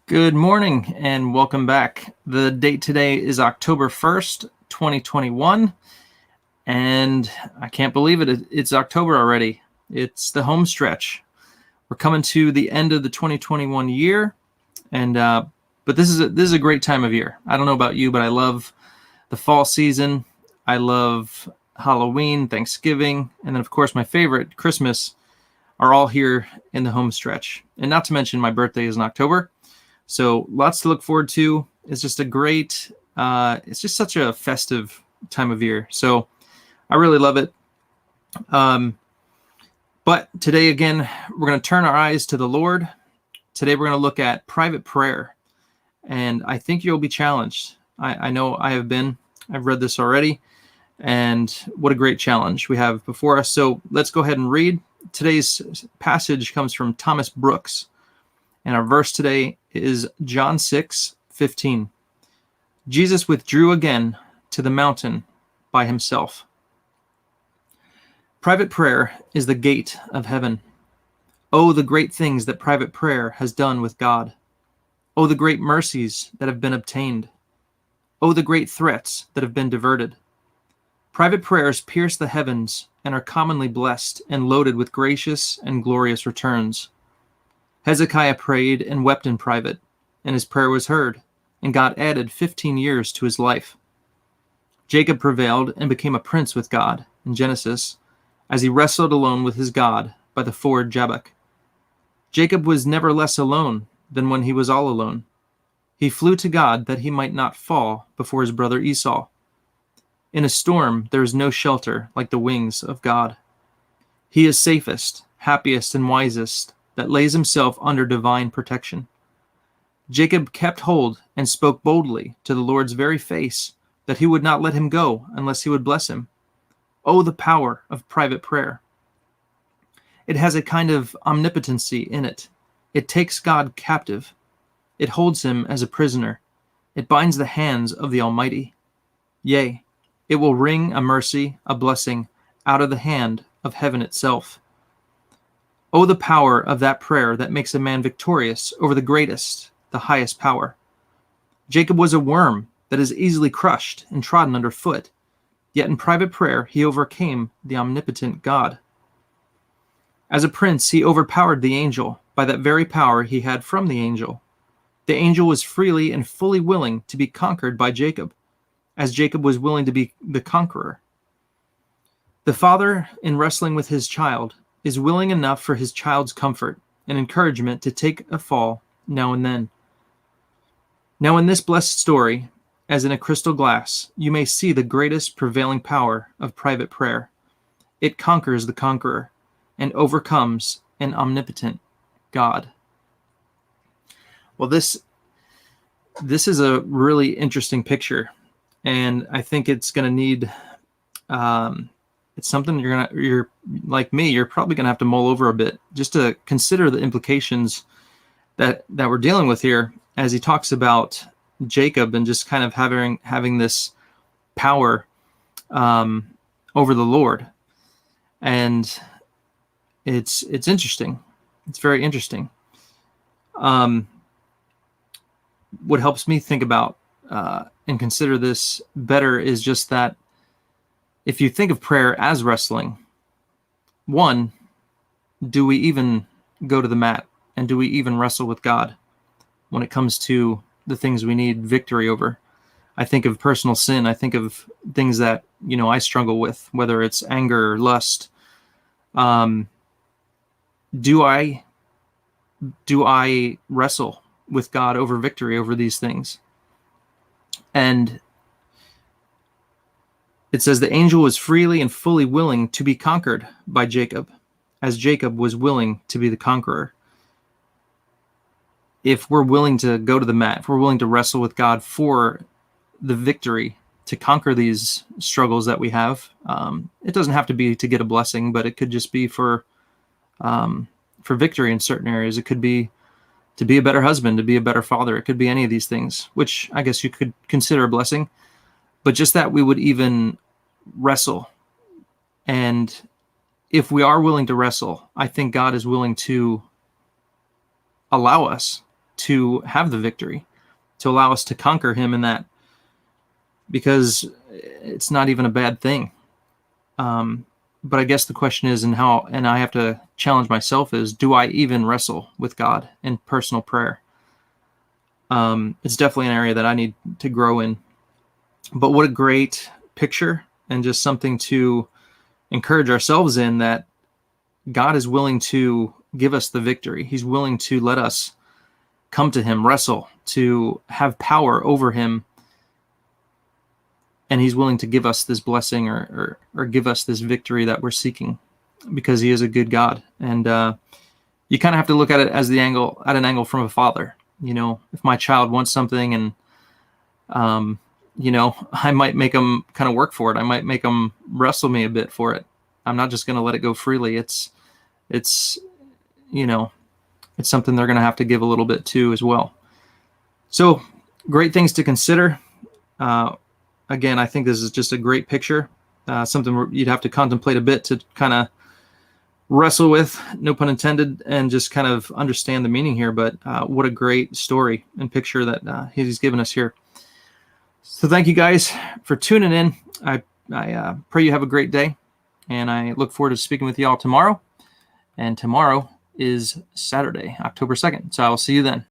Good morning and welcome back. The date today is October 1st, 2021, and I can't believe it. It's October already. It's the home stretch. We're coming to the end of the 2021 year, and but this is a great time of year. I don't know about you, but I love the fall season. I love Halloween, Thanksgiving, and then of course my favorite, Christmas, are all here in the home stretch. And not to mention my birthday is in October. So lots to look forward to. It's just a great, it's just such a festive time of year. So I really love it. But today, again, we're going to turn our eyes to the Lord. Today, we're going to look at private prayer. And I think you'll be challenged. I know I have been. I've read this already. And what a great challenge we have before us. So let's go ahead and read. Today's passage comes from Thomas Brooks. And our verse today is John 6:15. Jesus withdrew again to the mountain by himself. Private prayer is the gate of heaven. Oh, the great things that private prayer has done with God. Oh, the great mercies that have been obtained. Oh, the great threats that have been diverted. Private prayers pierce the heavens and are commonly blessed and loaded with gracious and glorious returns. Hezekiah prayed and wept in private, and his prayer was heard, and God added 15 years to his life. Jacob prevailed and became a prince with God in Genesis, as he wrestled alone with his God by the ford Jabbok. Jacob was never less alone than when he was all alone. He flew to God that he might not fall before his brother Esau. In a storm there is no shelter like the wings of God. He is safest, happiest, and wisest that lays himself under divine protection. Jacob kept hold and spoke boldly to the Lord's very face that he would not let him go unless he would bless him. Oh, the power of private prayer. It has a kind of omnipotency in it. It takes God captive. It holds him as a prisoner. It binds the hands of the Almighty. Yea, it will wring a mercy, a blessing, out of the hand of heaven itself. Oh, the power of that prayer that makes a man victorious over the greatest, the highest power. Jacob was a worm that is easily crushed and trodden underfoot, yet in private prayer he overcame the omnipotent God. As a prince, he overpowered the angel by that very power he had from the angel. The angel was freely and fully willing to be conquered by Jacob, as Jacob was willing to be the conqueror. The father, in wrestling with his child, is willing enough for his child's comfort and encouragement to take a fall now and then. Now in this blessed story, as in a crystal glass, you may see the greatest prevailing power of private prayer. It conquers the conqueror and overcomes an omnipotent God. Well, this is a really interesting picture, and I think it's going to need it's something you're like me, you're probably gonna have to mull over a bit just to consider the implications that we're dealing with here as he talks about Jacob and just kind of having this power over the Lord. And it's interesting. It's very interesting. What helps me think about and consider this better is just that if you think of prayer as wrestling, one, do we even go to the mat and do we even wrestle with God when it comes to the things we need victory over? I think of personal sin. I think of things that, I struggle with, whether it's anger or lust. Do I wrestle with God over victory over these things? And it says the angel was freely and fully willing to be conquered by Jacob, as Jacob was willing to be the conqueror. If we're willing to go to the mat, if we're willing to wrestle with God for the victory, to conquer these struggles that we have, it doesn't have to be to get a blessing, but it could just be for victory in certain areas. It could be to be a better husband, to be a better father. It could be any of these things, which I guess you could consider a blessing. But just that we would even wrestle. And if we are willing to wrestle, I think God is willing to allow us to have the victory, to allow us to conquer him in that, because it's not even a bad thing. But I guess the question is, and I have to challenge myself is, do I even wrestle with God in personal prayer? It's definitely an area that I need to grow in. But what a great picture, and just something to encourage ourselves in, that God is willing to give us the victory. He's willing to let us come to him, wrestle, to have power over him. And he's willing to give us this blessing or give us this victory that we're seeking, because he is a good God. And you kind of have to look at it as at an angle from a father. If my child wants something, and I might make them kind of work for it. I might make them wrestle me a bit for it. I'm not just going to let it go freely. It's something they're going to have to give a little bit to as well. So great things to consider. Again, I think this is just a great picture, something you'd have to contemplate a bit to kind of wrestle with, no pun intended, and just kind of understand the meaning here. But what a great story and picture that he's given us here. So thank you guys for tuning in. I pray you have a great day, and I look forward to speaking with you all tomorrow. And tomorrow is Saturday, October 2nd. So I will see you then.